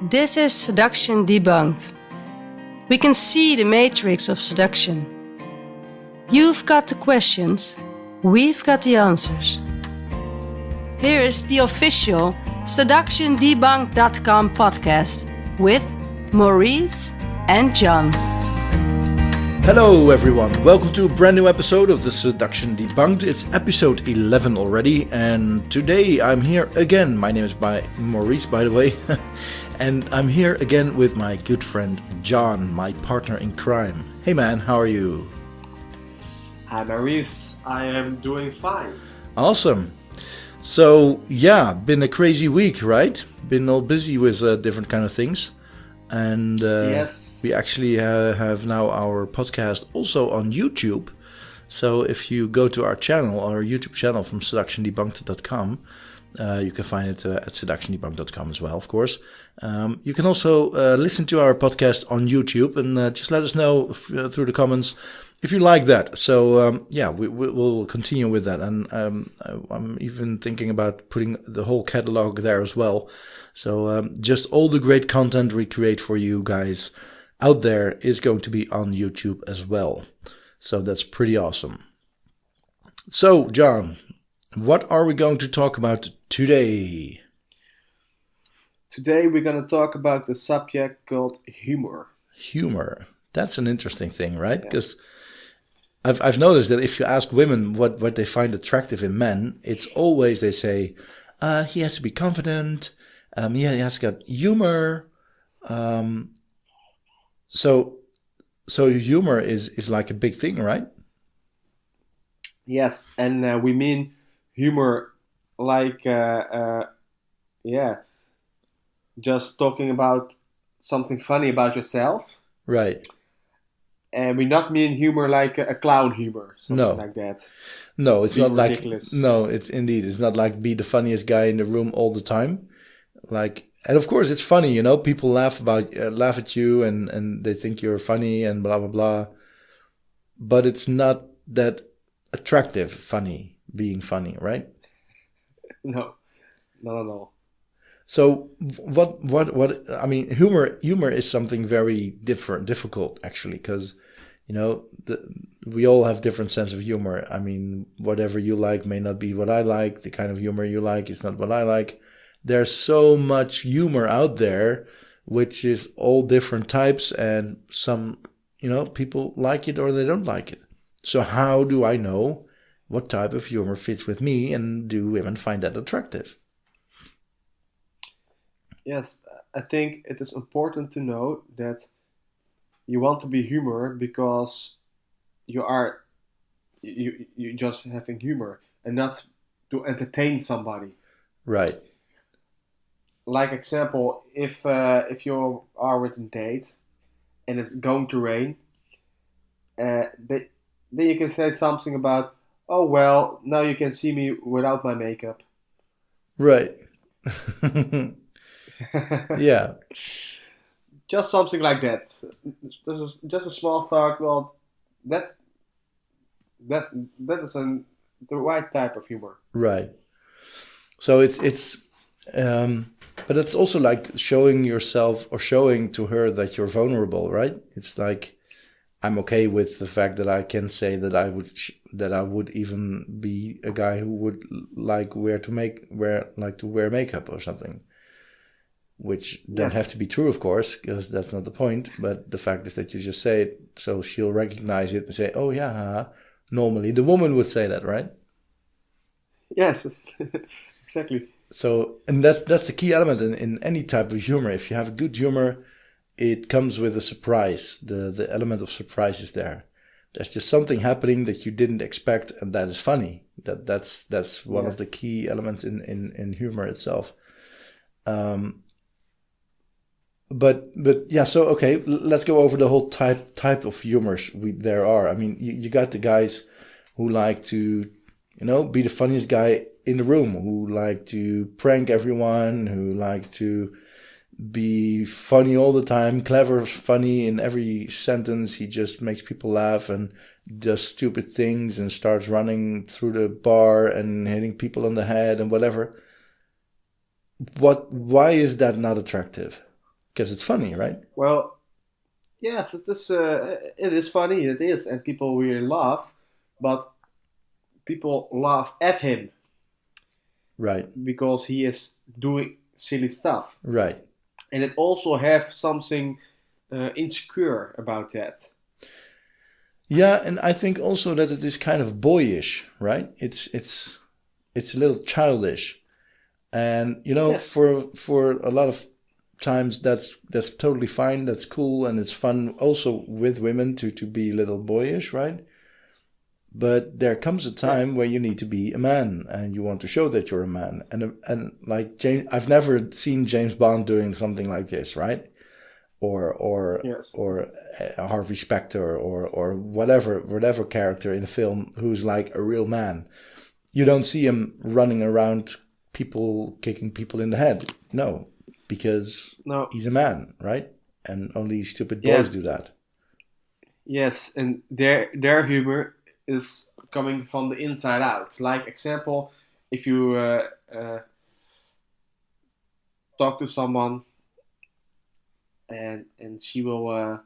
This is Seduction Debunked. We can see the matrix of seduction. You've got the questions, we've got the answers. Here is the official seductiondebunked.com podcast with Maurice and John. Hello everyone, welcome to a brand new episode of the Seduction Debunked. It's episode 11 already, and today I'm here again. My name is Maurice, by the way, and I'm here again with my good friend John, my partner in crime. Hey man, how are you? Hi Maurice, I am doing fine. Awesome. So yeah, been a crazy week, right? Been all busy with different kind of things. And Yes. We actually have now our podcast also on YouTube. So if you go to our channel, our YouTube channel from seductiondebunked.com, you can find it at seductiondebunked.com as well, of course. You can also listen to our podcast on YouTube and just let us know through the comments if you like that. So we'll continue with that. And I'm even thinking about putting the whole catalog there as well. So just all the great content we create for you guys out there is going to be on YouTube as well. So that's pretty awesome. So, John, what are we going to talk about today? Today we're going to talk about the subject called humor. Humor. That's an interesting thing, right? Because I've noticed that if you ask women what they find attractive in men, it's always they say, he has to be confident. He has got humor. So humor is like a big thing, right? Yes, and we mean humor like, just talking about something funny about yourself. Right. And we not mean humor like a clown humor, something like that. No, it's Be not ridiculous. like, no, it's indeed, it's not like be the funniest guy in the room all the time. Like, and of course it's funny, you know, people laugh at you and they think you're funny and blah, blah, blah. But it's not that attractive, being funny, right? No, not at all. So what, I mean, humor is something very difficult actually, because, you know, we all have different sense of humor. I mean, whatever you like may not be what I like. The kind of humor you like is not what I like. There's so much humor out there, which is all different types, and some, you know, people like it or they don't like it. So how do I know what type of humor fits with me, and do women find that attractive? Yes, I think it is important to know that you want to be humor because you just having humor and not to entertain somebody. Right. Like example, if you are with a date and it's going to rain, then you can say something about, oh well, now you can see me without my makeup. Right. Yeah. Just something like that. Just a small thought. Well, that is the right type of humor. Right. So but it's also like showing yourself or showing to her that you're vulnerable, right? It's like, I'm okay with the fact that I can say that I would even be a guy who would like to wear makeup or something, which don't have to be true, of course, because that's not the point. But the fact is that you just say it, so she'll recognize it and say, "Oh yeah." Haha. Normally, the woman would say that, right? Yes, exactly. So, and that's the key element in any type of humor. If you have good humor, it comes with a surprise. The element of surprise is there. There's just something happening that you didn't expect, and that is funny. That's one of the key elements in humor itself. But yeah. So okay, let's go over the whole type of humors there are. I mean, you got the guys who like to, you know, be the funniest guy in the room, who like to prank everyone, who like to be funny all the time, clever, funny in every sentence. He just makes people laugh and does stupid things and starts running through the bar and hitting people on the head and whatever. Why is that not attractive? because it's funny, right? Well, yes, it is funny. It is, and people really laugh, but people laugh at him Right, because he is doing silly stuff, right. and it also have something insecure about that. Yeah, and I think also that it is kind of boyish, right? It's a little childish, and Yes, for a lot of times that's totally fine, that's cool, and it's fun also with women to be a little boyish, right? But there comes a yeah, time where you need to be a man and you want to show that you're a man. And like James, I've never seen James Bond doing something like this, right? Or or yes, or Harvey Specter or whatever character in a film who's like a real man. You don't see him running around people kicking people in the head. No, because no, he's a man, right? And only stupid yeah, boys do that. yes, and their humor is coming from the inside out. Like example, if you talk to someone and she will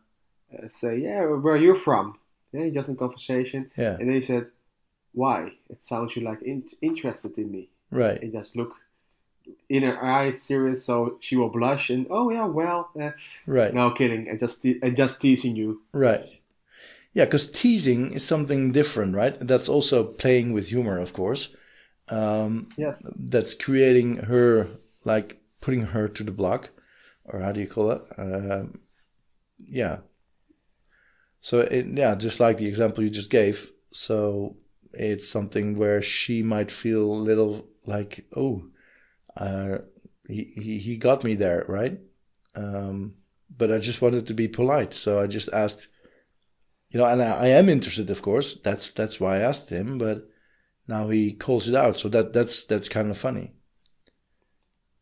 say, "Yeah, where are you from?" Yeah, just in conversation, Yeah, and they said, "Why? It sounds you like interested in me." right, And just look in her eyes, serious, so she will blush and, "Oh yeah, well, right, no kidding, and just teasing you." right. Yeah, because teasing is something different, right? That's also playing with humor, of course. Yes, That's creating her, like putting her to the block, or how do you call it? Yeah. So yeah, just like the example you just gave. So it's something where she might feel a little like, oh, uh, he got me there, right? But I just wanted to be polite, so I just asked, and I am interested, of course. That's why I asked him, but now he calls it out, so that's kind of funny.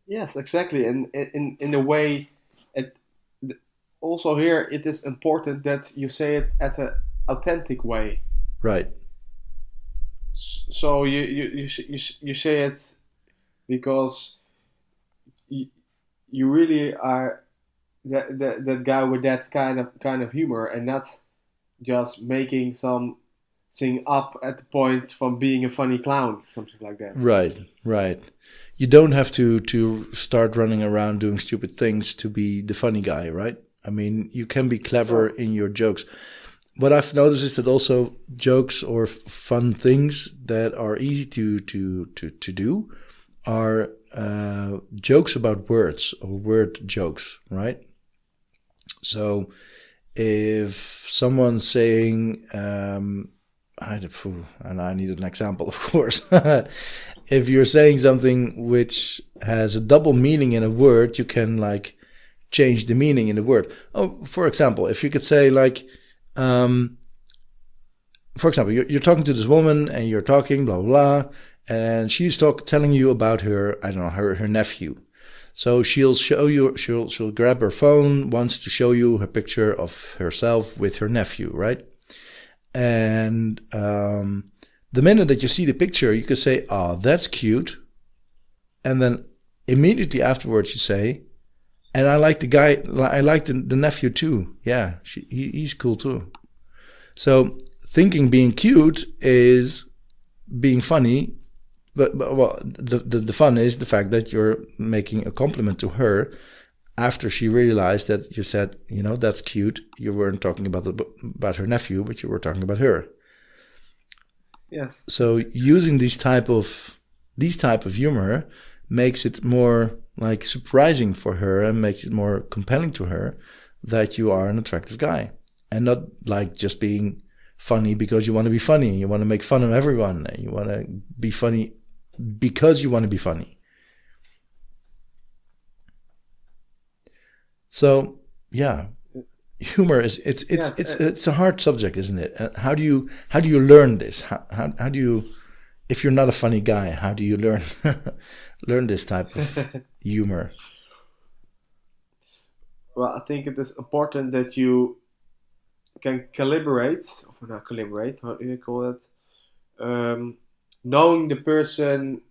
yes, exactly, and in a way, it also here it is important that you say it at a authentic way. Right, So you say it because you, you really are that guy with that kind of humor, and not just making something up at the point from being a funny clown, something like that. right, right. You don't have to start running around doing stupid things to be the funny guy, right? I mean, you can be clever No, in your jokes. What I've noticed is that also jokes or fun things that are easy to do are jokes about words or word jokes, right? So if someone's saying, and I need an example, of course. If you're saying something which has a double meaning in a word, you can like change the meaning in the word. Oh, for example, if you could say like, um, for example, you're talking to this woman and you're talking blah blah, blah, and she's telling you about her, I don't know, her nephew. So she'll show you, she'll grab her phone, wants to show you a picture of herself with her nephew, right? And the minute that you see the picture, you could say, "Oh, that's cute," and then immediately afterwards you say, "And I like the guy, I like the nephew too. Yeah, he's cool too." So thinking being cute is being funny, but well, the fun is the fact that you're making a compliment to her after she realized that you said, that's cute. You weren't talking about her nephew, but you were talking about her. yes, So using these type of humor makes it more like surprising for her and makes it more compelling to her that you are an attractive guy, and not like just being funny because you want to be funny. You want to make fun of everyone. You want to be funny because you want to be funny. So yeah, humor is it's it's yes, it's it's a hard subject, isn't it? How do you learn this? How do you, if you're not a funny guy, how do you learn learn this type of humor? well, I think it is important that you can calibrate, or not calibrate, how do you call it? Um, Knowing the person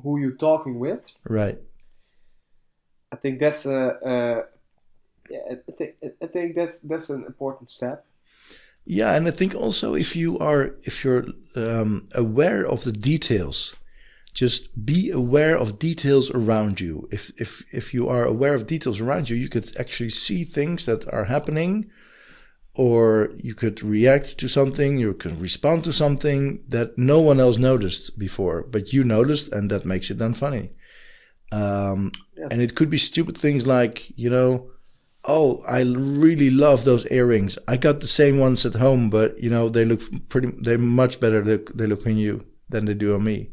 who you're talking with. Right, I think that's a Yeah, I think that's an important step. Yeah, and I think also if you're aware of the details, just be aware of details around you. If you are aware of details around you, you could actually see things that are happening, or you could react to something, you can respond to something that no one else noticed before, but you noticed, and that makes it then funny. Yes. And it could be stupid things like, oh, I really love those earrings. I got the same ones at home, but they're much better. They look on you than they do on me.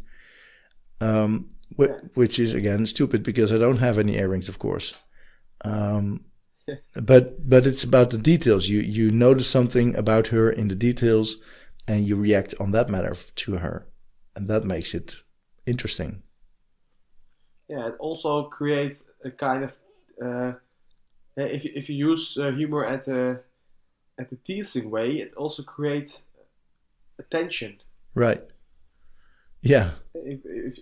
Which is again stupid because I don't have any earrings, of course. But it's about the details. You notice something about her in the details, and you react on that matter to her, and that makes it interesting. Yeah, it also creates a kind of if you use humor at the teasing way, it also creates attention. Right. Yeah. If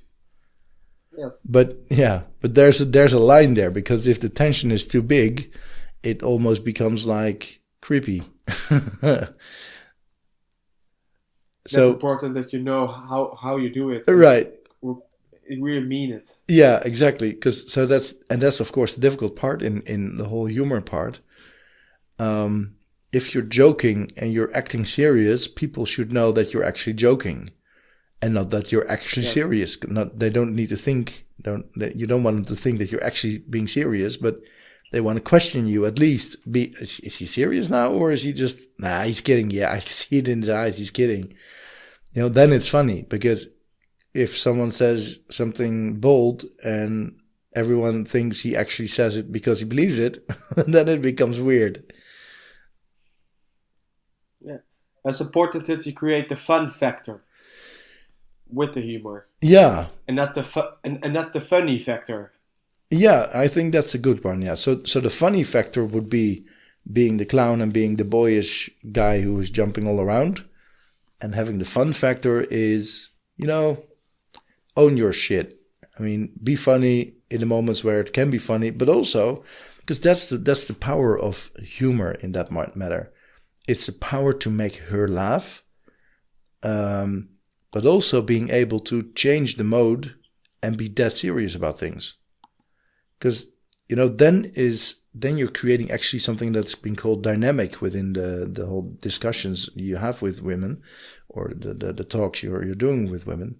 yes, But there's a line there, because if the tension is too big, it almost becomes like creepy. that's So important that you know how you do it. right. You really mean it. Yeah, exactly. Because that's of course the difficult part in the whole humor part. If you're joking and you're acting serious, people should know that you're actually joking, and not that you're actually Yes. serious. They don't need to think. You don't want them to think that you're actually being serious, but they want to question you at least. Is he serious now, or is he just he's kidding? Yeah, I see it in his eyes. He's kidding. Then it's funny, because if someone says something bold and everyone thinks he actually says it because he believes it, then it becomes weird. Yeah, it's important that you create the fun factor with the humor, Yeah, and not and not the funny factor. yeah, I think that's a good one. Yeah, so the funny factor would be being the clown and being the boyish guy who is jumping all around, and having the fun factor is, own your shit. I mean, be funny in the moments where it can be funny, but also because that's the power of humor in that matter. It's the power to make her laugh, but also being able to change the mode and be dead serious about things. Because then you're creating actually something that's been called dynamic within the whole discussions you have with women, or the talks you're doing with women.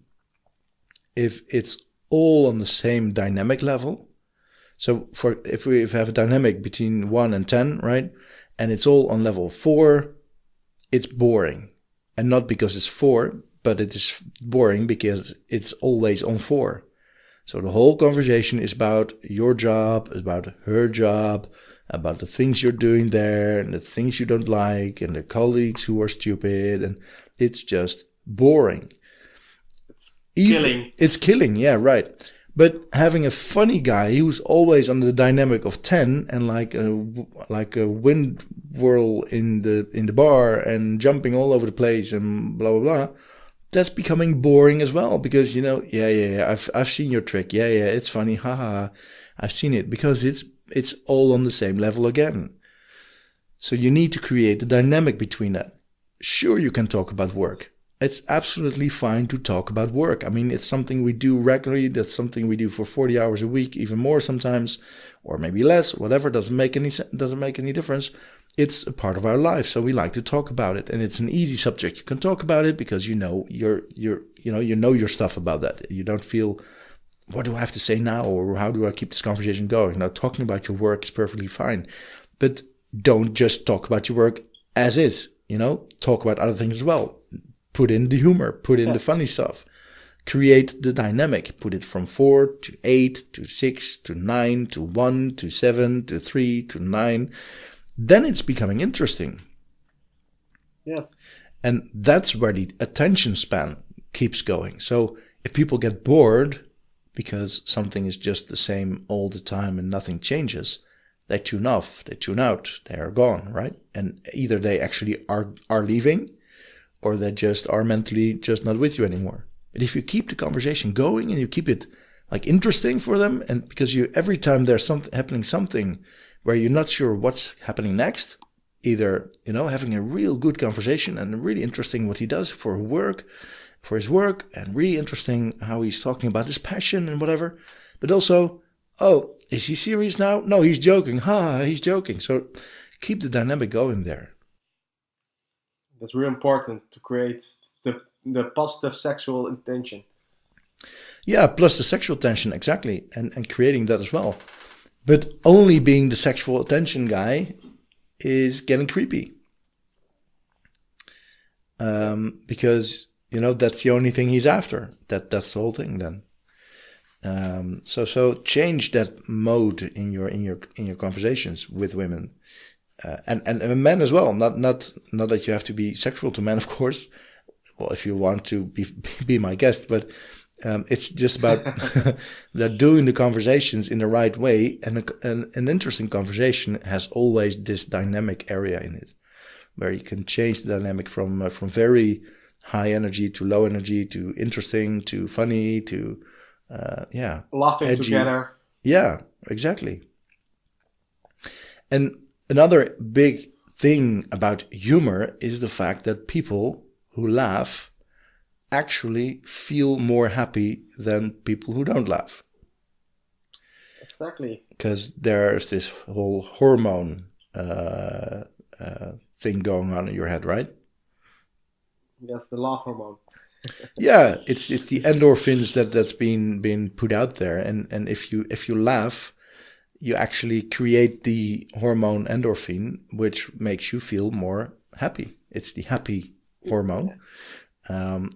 If it's all on the same dynamic level, so if we have a dynamic between 1 and 10, right, and it's all on level 4, it's boring. And not because it's 4, but it is boring because it's always on 4. So the whole conversation is about your job, about her job, about the things you're doing there, and the things you don't like, and the colleagues who are stupid, and it's just boring. Killing. It's killing, yeah, right. But having a funny guy who's always on the dynamic of 10, and like a wind whirl in the bar and jumping all over the place and blah blah blah, that's becoming boring as well, because yeah, I've seen your trick, yeah, it's funny, haha, I've seen it, because it's all on the same level again. So you need to create the dynamic between that. Sure, you can talk about work. It's absolutely fine to talk about work. I mean, it's something we do regularly. That's something we do for 40 hours a week, even more sometimes, or maybe less. Whatever, doesn't make any difference. It's a part of our life, so we like to talk about it, and it's an easy subject. You can talk about it because you know your stuff about that. You don't feel, what do I have to say now, or how do I keep this conversation going? Now, talking about your work is perfectly fine, but don't just talk about your work as is. Talk about other things as well. Put in the humor, put in the funny stuff, create the dynamic, put it from 4 to 8 to 6 to 9 to 1 to 7 to 3 to 9. Then it's becoming interesting. Yes. And that's where the attention span keeps going. So if people get bored because something is just the same all the time and nothing changes, they tune off, they tune out, they are gone, right? And either they actually are leaving, or they just are mentally just not with you anymore. But if you keep the conversation going and you keep it like interesting for them, and because every time there's something happening where you're not sure what's happening next. Either, having a real good conversation and really interesting what he does for his work, and really interesting how he's talking about his passion and whatever. But also, oh, is he serious now? No, he's joking. He's joking. So keep the dynamic going there. That's really important to create the positive sexual intention. Yeah, plus the sexual tension, exactly, and creating that as well. But only being the sexual attention guy is getting creepy. Because, that's the only thing he's after. That's the whole thing then. So change that mode in your conversations with women, and men as well. Not that you have to be sexual to men, of course. Well, if you want to be my guest, but it's just about that doing the conversations in the right way, and an interesting conversation has always this dynamic area in it, where you can change the dynamic from very high energy to low energy to interesting to funny to laughing edgy. together. Yeah, exactly. And another big thing about humor is the fact that people who laugh actually feel more happy than people who don't laugh. Exactly. Because there's this whole hormone thing going on in your head, right? That's the laugh hormone. Yeah, it's the endorphins that's been put out there, and if you laugh, you actually create the hormone endorphin, which makes you feel more happy. It's the happy hormone,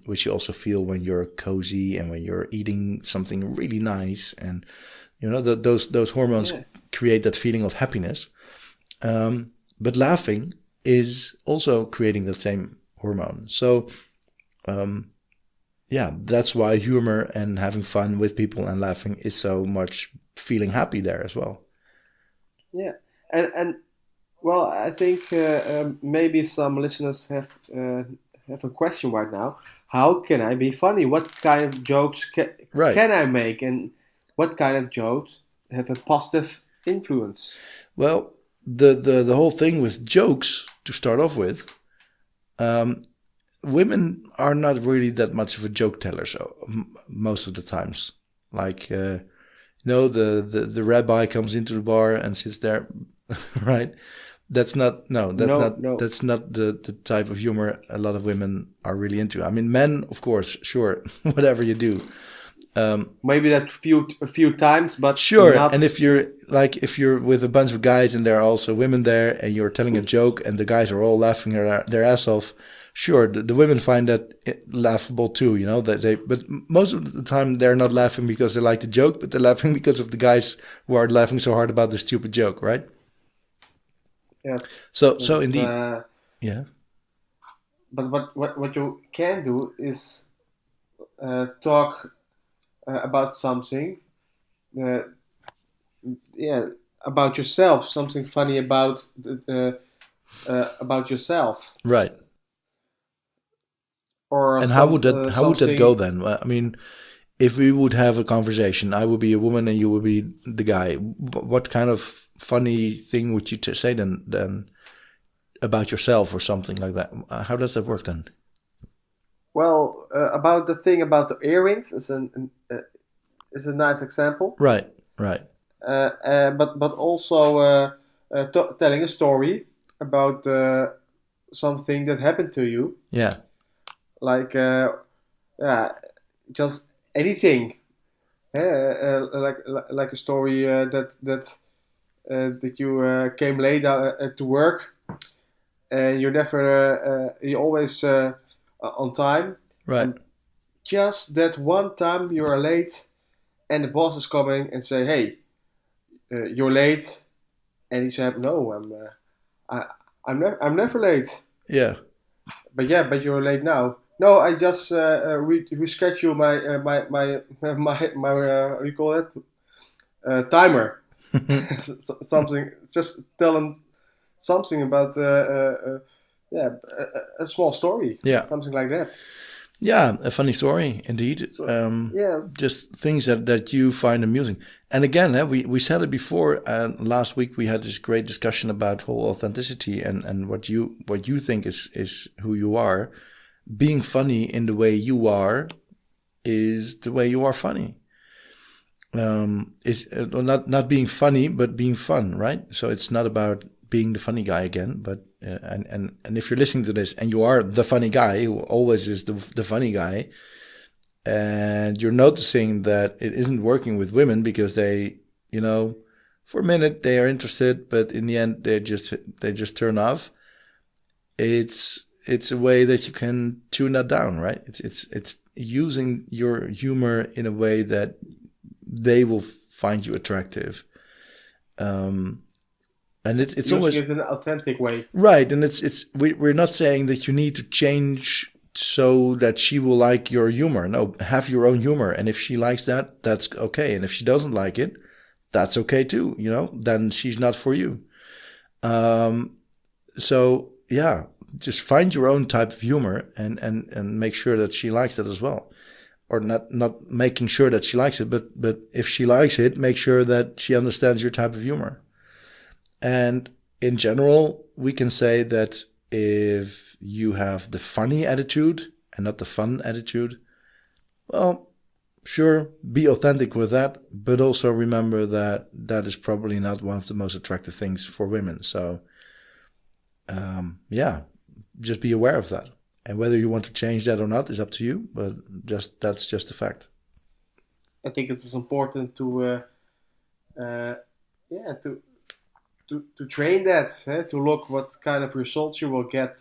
which you also feel when you're cozy and when you're eating something really nice, and those hormones create that feeling of happiness. But laughing is also creating that same hormone. So that's why humor and having fun with people and laughing is so much feeling happy there as well. Yeah, and well, I think maybe some listeners have a question right now. How can I be funny? What kind of jokes can I make, and what kind of jokes have a positive influence? Well, the whole thing with jokes, to start off with, women are not really that much of a joke teller, so most of the times, like the rabbi comes into the bar and sits there, right? That's not the type of humor a lot of women are really into. I mean, men, of course, sure, whatever you do. Maybe that a few times, but sure. Not... And if you're with a bunch of guys and there are also women there, and you're telling a joke and the guys are all laughing their ass off, sure, the women find that laughable too. But most of the time they're not laughing because they like the joke, but they're laughing because of the guys who are laughing so hard about the stupid joke, right? Yeah. So indeed, yeah. But what you can do is talk about something, about yourself, something funny about yourself, right? Or and how would that go then? I mean, if we would have a conversation, I would be a woman and you would be the guy. What kind of funny thing would you say then about yourself or something like that? How does that work then? Well, about the thing about the earrings is a nice example. Right. But also telling a story about something that happened to you. Yeah. Like just anything. Like a story that you came late to work, and you always on time. Right. And just that one time you are late, and the boss is coming and say, "Hey, you're late," and you say, "No, I'm never late." Yeah. But you're late now. No, I just reschedule my what do you call it? Timer. Something. Just tell them something about a small story. Yeah. Something like that. Yeah, a funny story indeed. Yeah, Just things that you find amusing. And again, we said it before. Last week we had this great discussion about whole authenticity and what you think is who you are. Being funny in the way you are is the way you are funny. Is not being funny, but being fun, right? So it's not about being the funny guy again, but and if you're listening to this and you are the funny guy who always is the funny guy, and you're noticing that it isn't working with women because they, for a minute they are interested, but in the end they just turn off. It's a way that you can tune that down, right? It's using your humor in a way that they will find you attractive. And it's using always it in an authentic way. right, and we're not saying that you need to change so that she will like your humor. No, have your own humor, and if she likes that, that's okay. And if she doesn't like it, that's okay too. Then she's not for you. So yeah, just find your own type of humor and make sure that she likes it as well, or not making sure that she likes it, but if she likes it, make sure that she understands your type of humor. And in general, we can say that if you have the funny attitude and not the fun attitude, well, sure, be authentic with that, but also remember that that is probably not one of the most attractive things for women. So, yeah, just be aware of that. And whether you want to change that or not is up to you, but that's just a fact. I think it is important to to train that, to look what kind of results you will get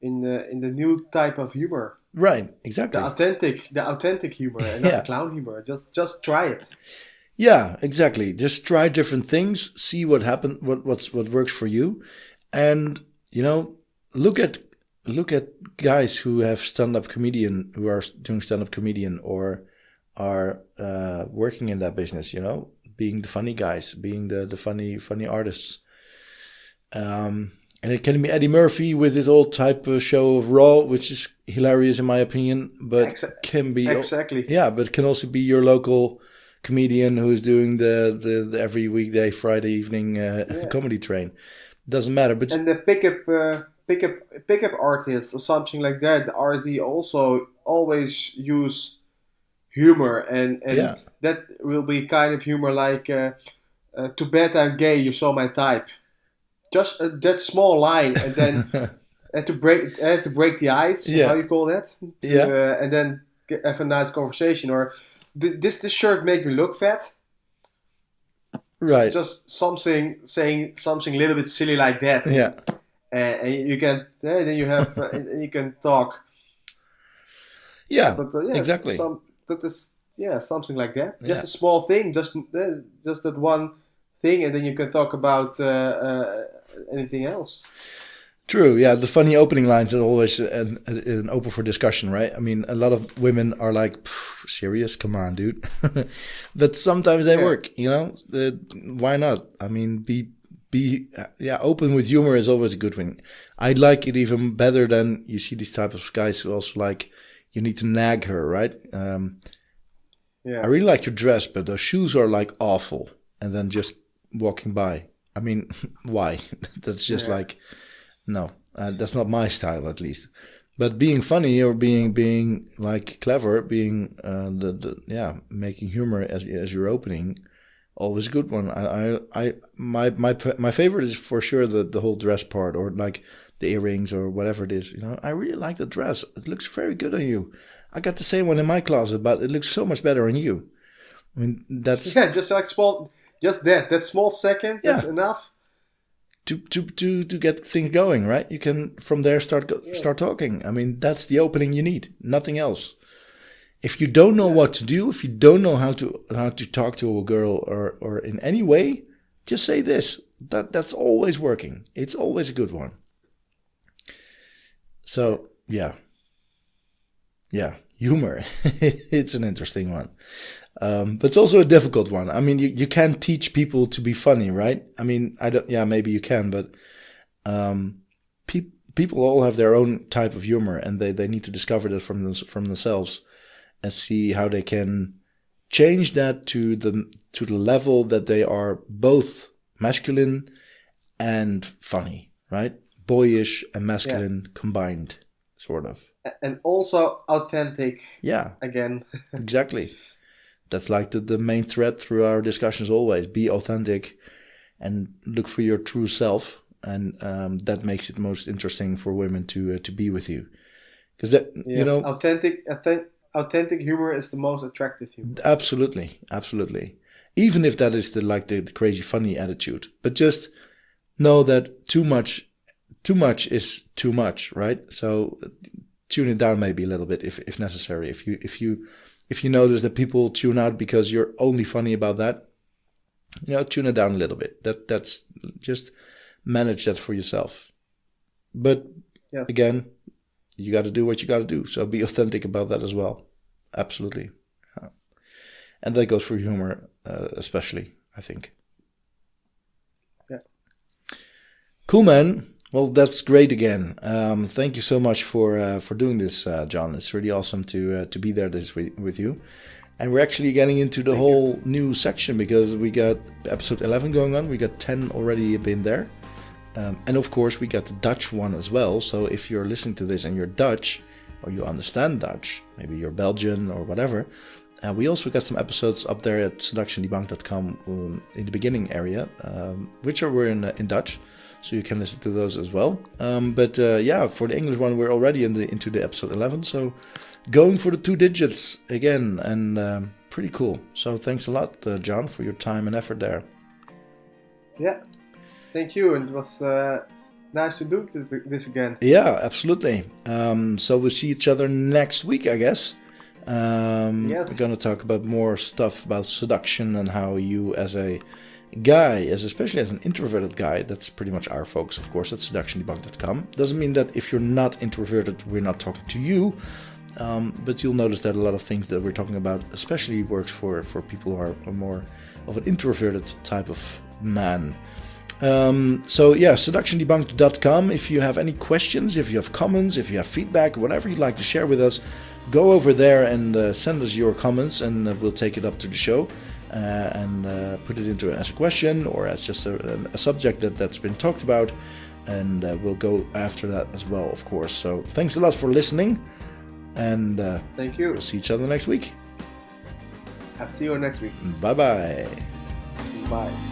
in the new type of humor, Right, exactly. the authentic humor, and not Yeah. the clown humor. Just try it. Yeah, exactly. Just try different things, see what happen, what works for you, and look at guys who have who are doing stand-up comedian or are working in that business. Being the funny guys, being the funny artists. And it can be Eddie Murphy with his old type of show of Raw, which is hilarious in my opinion, but can be Exactly. yeah, but it can also be your local comedian who's doing the every weekday Friday evening comedy train. Doesn't matter, but And the pickup artists or something like that, the RD also always use humor, and yeah, that will be kind of humor like too bad I'm gay, you saw my type. Just that small line, and then to break the ice. Yeah. How you call that? Yeah. And then have a nice conversation. Or this shirt make me look fat. right, Just saying something a little bit silly like that. yeah, And you can then you have and you can talk. yeah, But exactly. That is something like that. Just Yeah. a small thing, just that one thing, and then you can talk about anything else. True, yeah. The funny opening lines are always an open for discussion, right? I mean, a lot of women are like, "Serious? Come on, dude." But sometimes they Yeah. work, why not? I mean, open with humor is always a good thing. I like it even better than you see these type of guys who also like you need to nag her, right? Yeah. I really like your dress, but those shoes are like awful. And then just walking by. I mean, why? That's just Yeah. like, no, that's not my style at least. But being funny or being like clever, being making humor as your opening, always a good one. My favorite is for sure the whole dress part, or like the earrings or whatever it is. I really like the dress. It looks very good on you. I got the same one in my closet, but it looks so much better on you. I mean, that's Just like small, just that small second. That's Yeah. enough. to get things going, right? You can from there start talking. I mean, that's the opening you need, nothing else. If you don't know what to do, if you don't know how to talk to a girl or in any way, just say this. That's always working. It's always a good one. So yeah, humor. It's an interesting one. But it's also a difficult one. I mean, you can't teach people to be funny, right? I mean, I don't. Yeah, maybe you can, but people all have their own type of humor, and they need to discover that from themselves and see how they can change that to the level that they are both masculine and funny, right? Boyish and masculine combined, sort of. And also authentic. Yeah. Again. Exactly. That's like the main thread through our discussions always. Be authentic and look for your true self. And that makes it most interesting for women to be with you. Because that, you know... Authentic humor is the most attractive humor. Absolutely. Absolutely. Even if that is the crazy funny attitude. But just know that too much is too much, right? So tune it down maybe a little bit if necessary. If you notice that people tune out because you're only funny about that, tune it down a little bit. That's just manage that for yourself. But again, you got to do what you got to do. So be authentic about that as well. Absolutely. Yeah. And that goes for humor, especially, I think. Yeah. Cool, man. Well, that's great again. Thank you so much for doing this, John. It's really awesome to be there this week with you. And we're actually getting into the whole new section because we got episode 11 going on. We got 10 already been there. And of course, we got the Dutch one as well. So if you're listening to this and you're Dutch or you understand Dutch, maybe you're Belgian or whatever, we also got some episodes up there at seductiondebunked.com in the beginning area, which were in Dutch. So you can listen to those as well. But for the English one, we're already into the episode 11. So going for the 2 digits again, and pretty cool. So thanks a lot, John, for your time and effort there. Yeah, thank you. And it was nice to do this again. Yeah, absolutely. So we'll see each other next week, I guess. Yes. We're going to talk about more stuff about seduction and how you as a guy, especially as an introverted guy, that's pretty much our focus, of course, at seductiondebunked.com. Doesn't mean that if you're not introverted, we're not talking to you. But you'll notice that a lot of things that we're talking about especially works for people who are more of an introverted type of man. Seductiondebunked.com. If you have any questions, if you have comments, if you have feedback, whatever you'd like to share with us, go over there and send us your comments, and we'll take it up to the show and put it into as a question or as just a subject that's been talked about, and we'll go after that as well, of course. So thanks a lot for listening, and thank you. We'll see each other next week. I'll see you next week. Bye-bye. Bye.